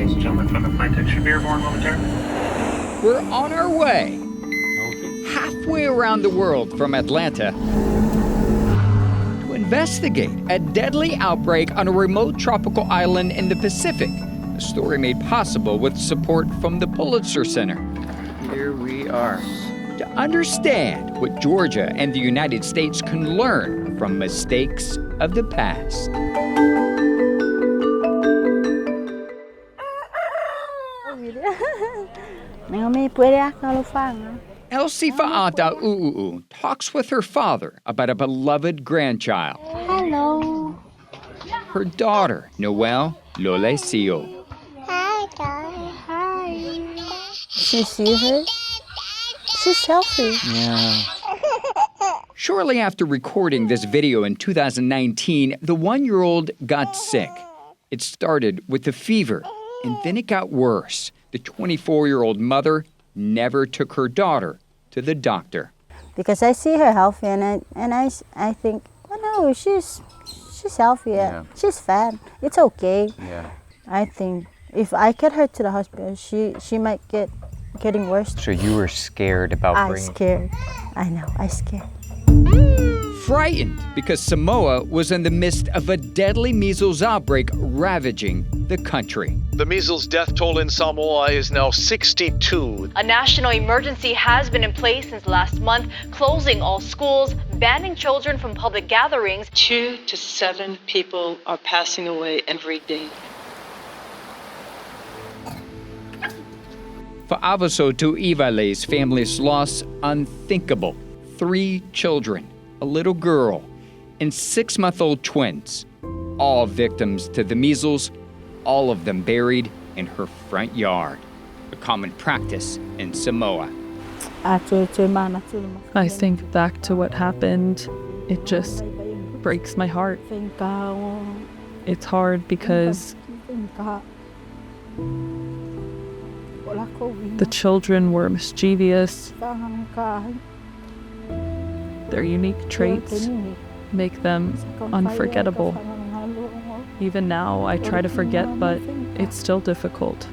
ladies and gentlemen from the flight deck should be airborne momentarily. We're on our way. Okay. Halfway around the world from Atlanta to investigate a deadly outbreak on a remote tropical island in the Pacific. A story made possible with support from the Pulitzer Center. Here we are. To understand what Georgia and the United States can learn from mistakes of the past. Elsie Fa'ata U'u'u talks with her father about a beloved grandchild. Hello. Her daughter, Noelle Lolesio. Hi, guys. Hi. She see her? She's healthy. Yeah. Shortly after recording this video in 2019, the 1-year-old got sick. It started with a fever, and then it got worse. The 24-year-old mother never took her daughter to the doctor. Because I see her healthy, and I think, oh no, she's healthy. Yeah. She's fat. It's okay. Yeah. I think if I get her to the hospital, she might getting worse. So you were scared about I'm bringing... scared. I know. I'm scared. Frightened because Samoa was in the midst of a deadly measles outbreak ravaging the country. The measles death toll in Samoa is now 62. A national emergency has been in place since last month, closing all schools, banning children from public gatherings. 2 to 7 people are passing away every day. For Avaso Tu'ivale's family's loss, unthinkable. 3 children, a little girl, and 6-month-old twins, all victims to the measles, all of them buried in her front yard, a common practice in Samoa. I think back to what happened, it just breaks my heart. It's hard because the children were mischievous. Their unique traits make them unforgettable. Even now, I try to forget, but it's still difficult.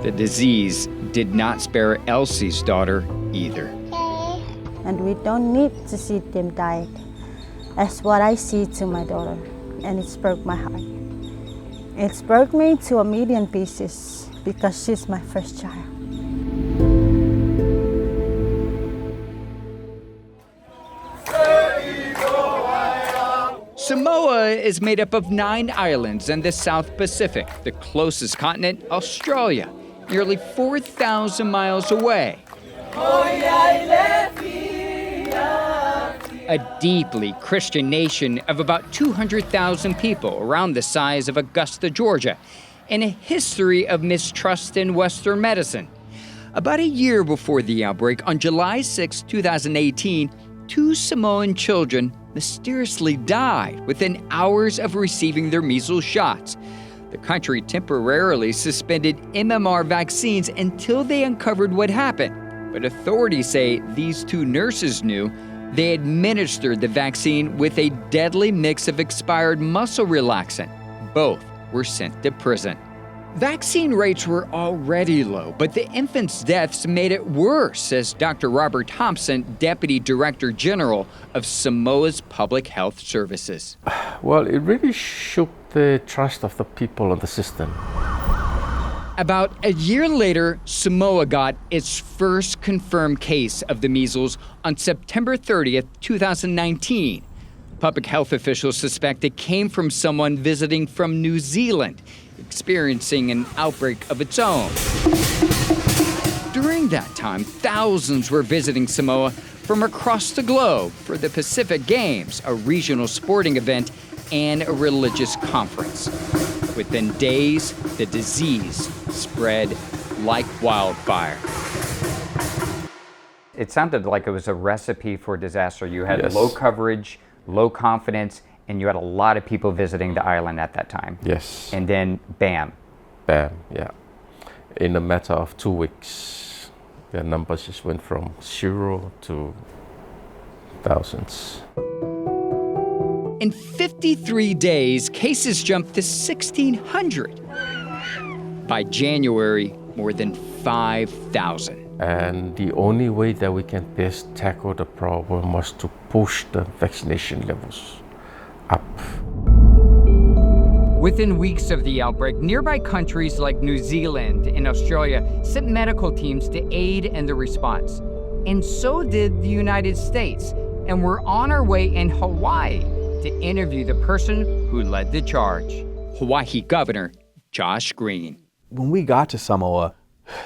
The disease did not spare Elsie's daughter either. And we don't need to see them die. That's what I see to my daughter, and it's broke my heart. It's broke me to a million pieces because she's my first child. Samoa is made up of 9 islands in the South Pacific, the closest continent, Australia, nearly 4,000 miles away. A deeply Christian nation of about 200,000 people, around the size of Augusta, Georgia, and a history of mistrust in Western medicine. About a year before the outbreak, on July 6, 2018, 2 Samoan children mysteriously died within hours of receiving their measles shots. The country temporarily suspended MMR vaccines until they uncovered what happened. But authorities say these 2 nurses knew they administered the vaccine with a deadly mix of expired muscle relaxant. Both were sent to prison. Vaccine rates were already low, but the infants' deaths made it worse, says Dr. Robert Thompson, Deputy Director General of Samoa's Public Health Services. Well, it really shook the trust of the people on the system. About a year later, Samoa got its first confirmed case of the measles on September 30th, 2019. Public health officials suspect it came from someone visiting from New Zealand, experiencing an outbreak of its own. During that time, thousands were visiting Samoa from across the globe for the Pacific Games, a regional sporting event, and a religious conference. Within days, the disease spread like wildfire. It sounded like it was a recipe for disaster. You had Yes. low coverage, low confidence, and you had a lot of people visiting the island at that time. Yes. And then, bam. Bam, yeah. In a matter of 2 weeks, the numbers just went from 0 to thousands. In 53 days, cases jumped to 1,600. By January, more than 5,000. And the only way that we can best tackle the problem was to push the vaccination levels up. Within weeks of the outbreak, nearby countries like New Zealand and Australia sent medical teams to aid in the response. And so did the United States. And we're on our way in Hawaii to interview the person who led the charge, Hawaii Governor Josh Green. When we got to Samoa,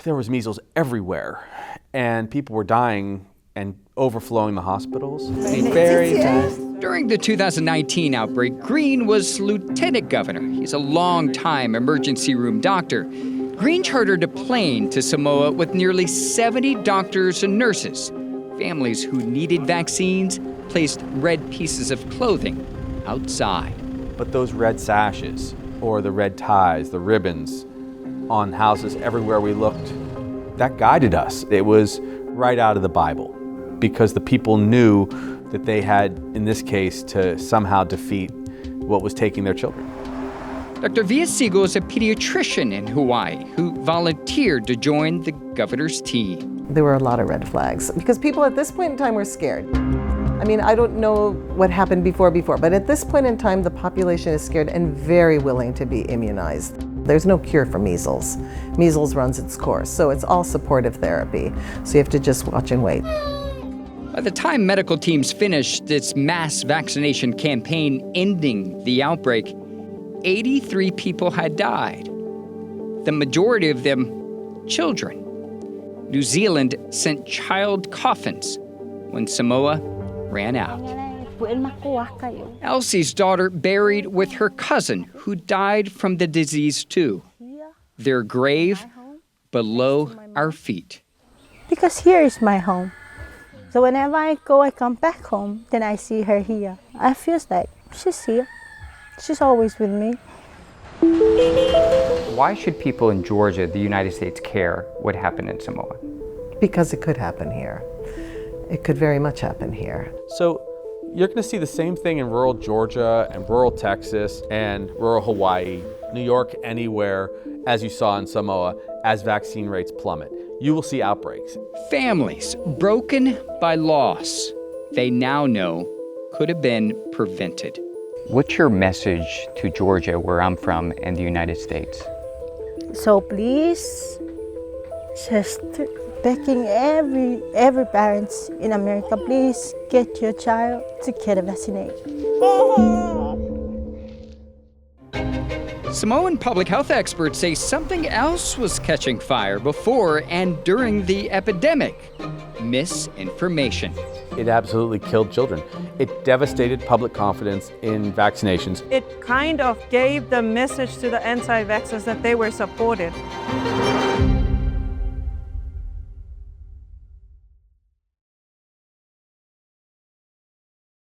there was measles everywhere, and people were dying and overflowing the hospitals. Very fast. During the 2019 outbreak, Green was lieutenant governor. He's a long-time emergency room doctor. Green chartered a plane to Samoa with nearly 70 doctors and nurses. Families who needed vaccines placed red pieces of clothing outside. But those red sashes, or the red ties, the ribbons, on houses everywhere we looked, that guided us. It was right out of the Bible, because the people knew that they had, in this case, to somehow defeat what was taking their children. Dr. Villasigo is a pediatrician in Hawaii who volunteered to join the governor's team. There were a lot of red flags because people at this point in time were scared. I mean, I don't know what happened before, but at this point in time, the population is scared and very willing to be immunized. There's no cure for measles. Measles runs its course, so it's all supportive therapy. So you have to just watch and wait. By the time medical teams finished its mass vaccination campaign ending the outbreak, 83 people had died. The majority of them, children. New Zealand sent child coffins when Samoa ran out. Elsie's daughter buried with her cousin who died from the disease too. Their grave below our feet. Because here is my home. So whenever I come back home, then I see her here. I feel like she's here. She's always with me. Why should people in Georgia, the United States, care what happened in Samoa? Because it could happen here. It could very much happen here. So you're going to see the same thing in rural Georgia and rural Texas and rural Hawaii, New York, anywhere, as you saw in Samoa, as vaccine rates plummet. You will see outbreaks. Families broken by loss they now know could have been prevented. What's your message to Georgia, where I'm from, and the United States? So please, just begging every parents in America, please get your child to get a vaccination. Samoan public health experts say something else was catching fire before and during the epidemic: misinformation. It absolutely killed children. It devastated public confidence in vaccinations. It kind of gave the message to the anti-vaxxers that they were supported.